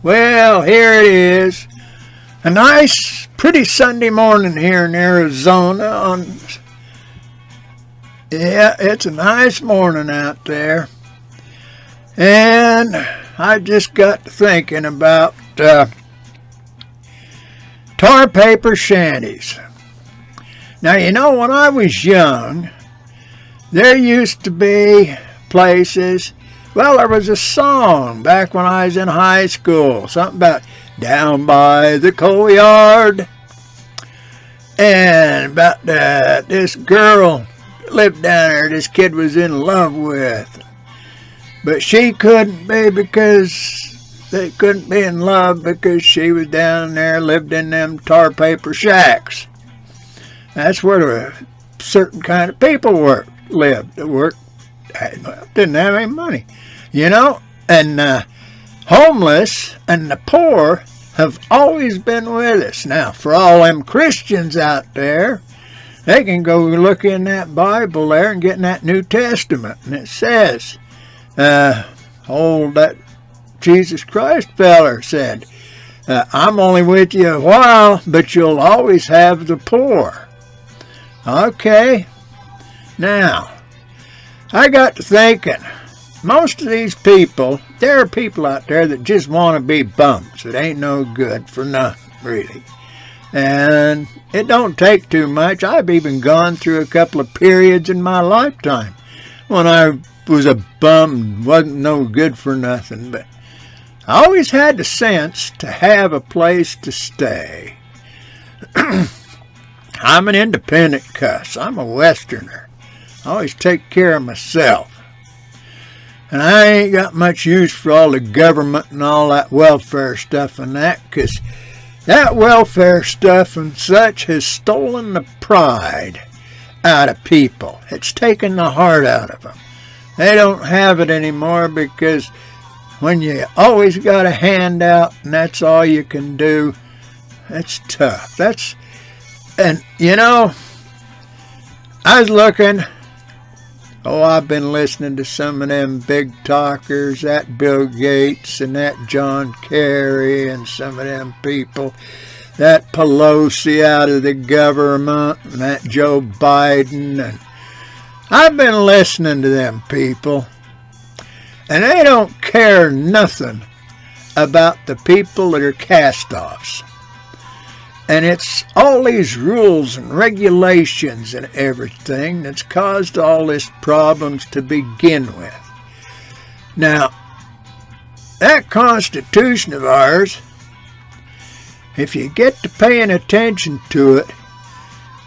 Well, here it is. A nice, pretty Sunday morning here in Arizona. Yeah, it's a nice morning out there. And I just got to thinking about tar paper shanties. Now, you know, when I was young, there used to be places. Well, there was a song back when I was in high school, something about down by the coal yard, and about this girl lived down there this kid was in love with, but she couldn't be because they couldn't be in love because she was down there, lived in them tar paper shacks. That's where a certain kind of people lived. Didn't have any money, you know, and homeless and the poor have always been with us. Now, for all them Christians out there, they can go look in that Bible there and get in that New Testament. And it says, that Jesus Christ feller said, I'm only with you a while, but you'll always have the poor. Okay. Now, I got to thinking, most of these people, there are people out there that just want to be bums. It ain't no good for nothing, really. And it don't take too much. I've even gone through a couple of periods in my lifetime when I was a bum, wasn't no good for nothing. But I always had the sense to have a place to stay. I'm an independent cuss. I'm a Westerner. I always take care of myself. And I ain't got much use for all the government and all that welfare stuff and that, because that welfare stuff and such has stolen the pride out of people. It's taken the heart out of them. They don't have it anymore because when you always got a handout and that's all you can do, that's tough. And you know, I was looking. I've been listening to some of them big talkers, that Bill Gates and that John Kerry and some of them people, that Pelosi out of the government and that Joe Biden. And I've been listening to them people, and they don't care nothing about the people that are cast-offs. And it's all these rules and regulations and everything that's caused all these problems to begin with. Now, that Constitution of ours, if you get to paying attention to it,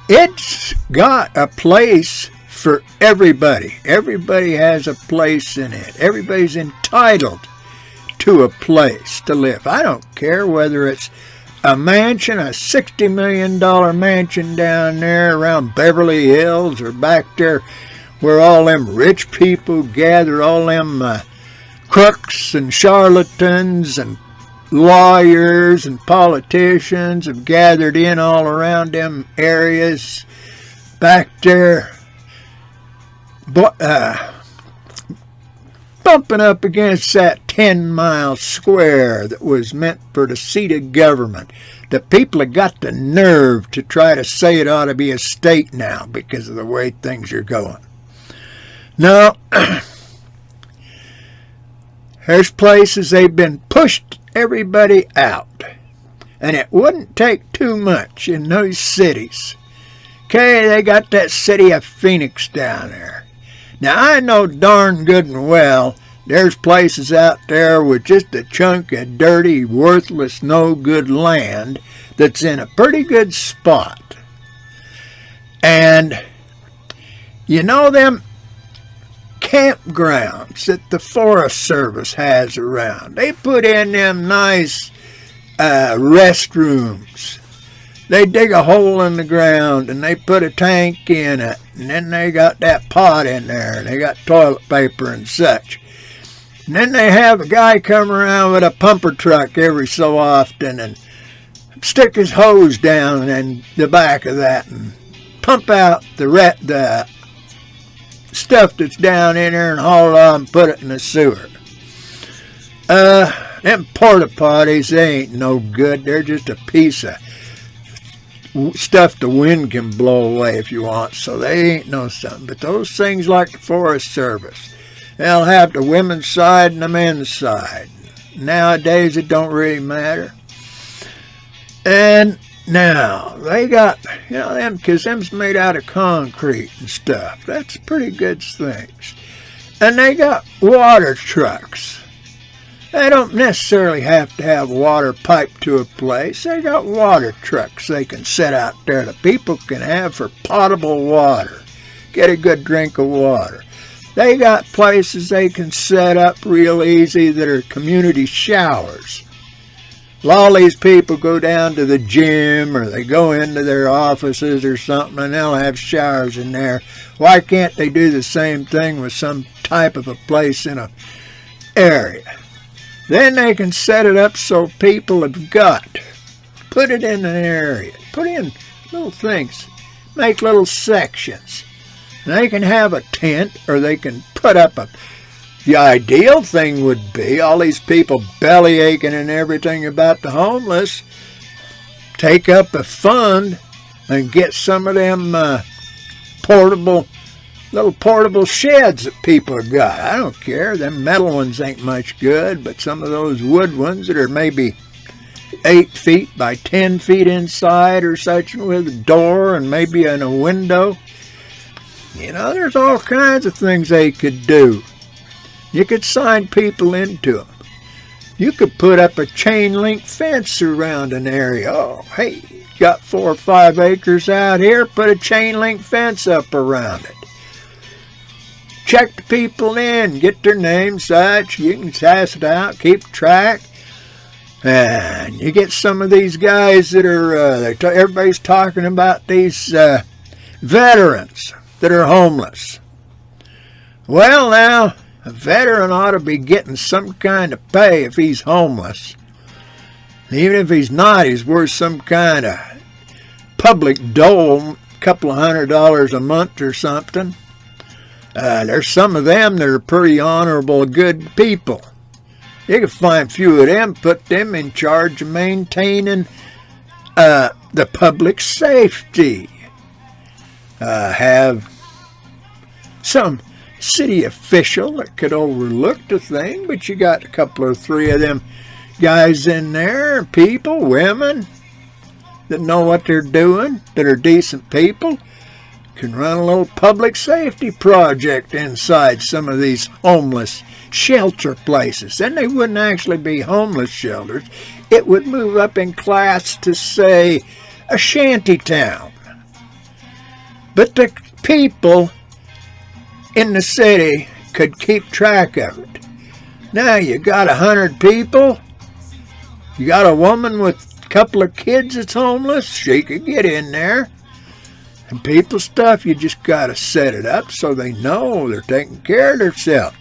it's got a place for everybody. Everybody has a place in it. Everybody's entitled to a place to live. I don't care whether it's a mansion, a $60 million mansion down there around Beverly Hills, or back there where all them rich people gather, all them crooks and charlatans and lawyers and politicians have gathered in all around them areas back there, bumping up against that 10-mile square that was meant for the seat of government. The people have got the nerve to try to say it ought to be a state now because of the way things are going. No, there's places they've been pushed everybody out. And it wouldn't take too much in those cities. Okay, they got that city of Phoenix down there. Now, I know darn good and well there's places out there with just a chunk of dirty, worthless, no-good land that's in a pretty good spot. And, you know them campgrounds that the Forest Service has around? They put in them nice restrooms. They dig a hole in the ground and they put a tank in it, and then they got that pot in there, and they got toilet paper and such. And then they have a guy come around with a pumper truck every so often and stick his hose down in the back of that and pump out the stuff that's down in there and haul it on and put it in the sewer. Them porta potties, they ain't no good. They're just a piece of stuff the wind can blow away if you want, so they ain't no something. But those things like the Forest Service, they'll have the women's side and the men's side. Nowadays, it don't really matter. And now, they got, them, because them's made out of concrete and stuff. That's pretty good things. And they got water trucks. They don't necessarily have to have water piped to a place. They got water trucks they can set out there that people can have for potable water. Get a good drink of water. They got places they can set up real easy that are community showers. All these people go down to the gym or they go into their offices or something and they'll have showers in there. Why can't they do the same thing with some type of a place in an area? Then they can set it up so people have got. Put it in an area. Put in little things. Make little sections. And they can have a tent or they can put up a... The ideal thing would be all these people belly aching and everything about the homeless. Take up a fund and get some of them little portable sheds that people have got. I don't care. Them metal ones ain't much good, but some of those wood ones that are maybe 8 feet by 10 feet inside or such with a door and maybe in a window. There's all kinds of things they could do. You could sign people into them. You could put up a chain link fence around an area. Oh, hey, you got 4 or 5 acres out here, put a chain link fence up around it. Check the people in, get their names, such. You can pass it out, keep track. And you get some of these guys that are, everybody's talking about these veterans that are homeless. Well, now, a veteran ought to be getting some kind of pay if he's homeless. Even if he's not, he's worth some kind of public dole, a couple of $100 a month or something. There's some of them that are pretty honorable, good people. You can find a few of them, put them in charge of maintaining the public safety. Have some city official that could overlook the thing, but you got a couple or 3 of them guys in there, people, women, that know what they're doing, that are decent people, can run a little public safety project inside some of these homeless shelter places. Then they wouldn't actually be homeless shelters. It would move up in class to, say, a shanty town. But the people in the city could keep track of it. Now you got 100 people. You got a woman with a couple of kids that's homeless. She could get in there. And people's stuff, you just got to set it up so they know they're taking care of themselves.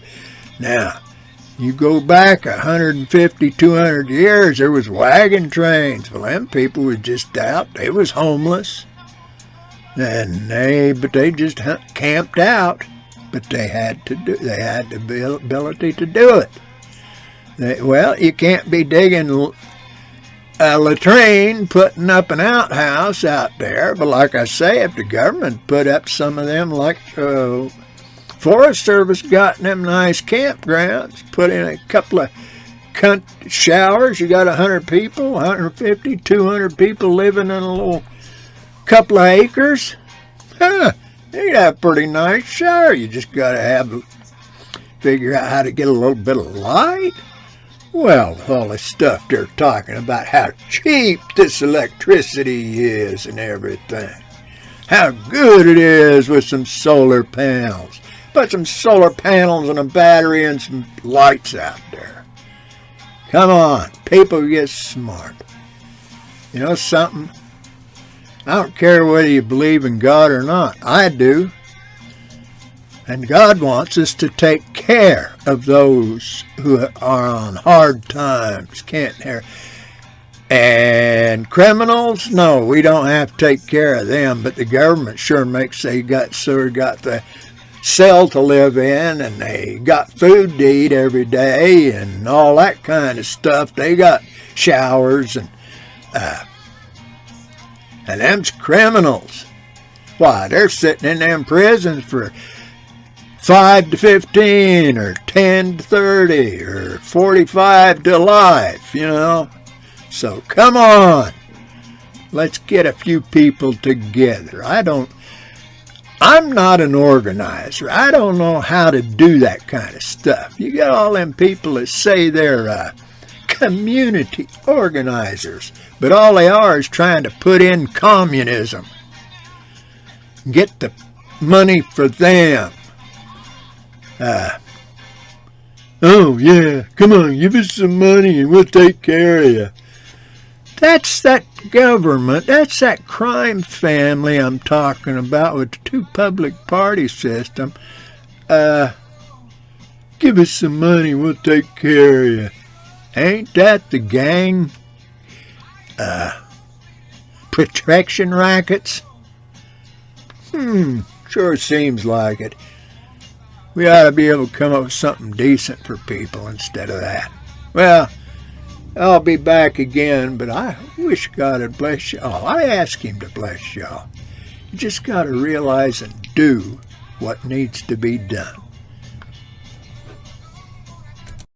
Now, you go back 150, 200 years, there was wagon trains. Well, them people were just out. They was homeless. And they just camped out. But they had the ability to do it. Well, you can't be digging a latrine, putting up an outhouse out there. But like I say, if the government put up some of them, like Forest Service got in them nice campgrounds, put in a couple of showers, you got 100 people, 150, 200 people living in a little couple of acres. You'd have a pretty nice shower. You just got to figure out how to get a little bit of light. Well, all the stuff they're talking about, how cheap this electricity is and everything. How good it is with some solar panels. Put some solar panels and a battery and some lights out there. Come on, people get smart. You know something? I don't care whether you believe in God or not. I do. And God wants us to take care of those who are on hard times, can't hear. And criminals, no, we don't have to take care of them, but the government sure makes they got the cell to live in, and they got food to eat every day and all that kind of stuff. They got showers and them's criminals. Why, they're sitting in them prisons for 5 to 15 or 10 to 30 or 45 to life, you know. So come on, let's get a few people together. I'm not an organizer. I don't know how to do that kind of stuff. You got all them people that say they're community organizers, but all they are is trying to put in communism. Get the money for them. Oh yeah, come on, give us some money and we'll take care of you. That's that government, that's that crime family I'm talking about with the two public party system. Give us some money, we'll take care of you. Ain't that the gang? Protection rackets? Sure seems like it. We ought to be able to come up with something decent for people instead of that. Well, I'll be back again, but I wish God would bless y'all. I ask him to bless y'all. You just got to realize and do what needs to be done.